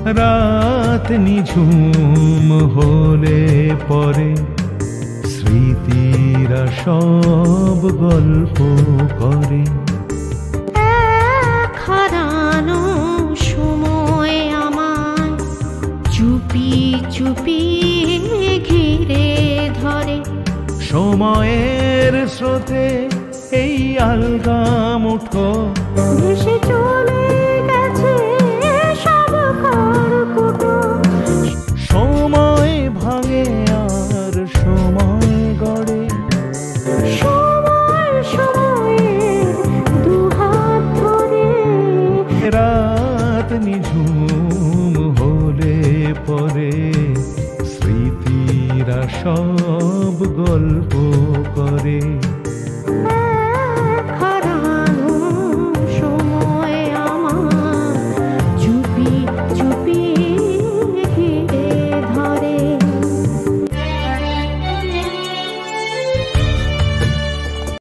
রাত নিঝুম হলে পরে স্মৃতিরা সব গল্প করে। হারানো সময় আমার চুপি চুপি ঘিরে ধরে। সময়ের স্রোতে এই আলগা মুঠো ভেসে চলে গেছে সব খড়কুটো। সময় ভাঙে আর সময় গড়ে, সময় সময়ের দুহাত ধরে। রাত নিঝুম হলে পরে স্মৃতিরা সব গল্প করে।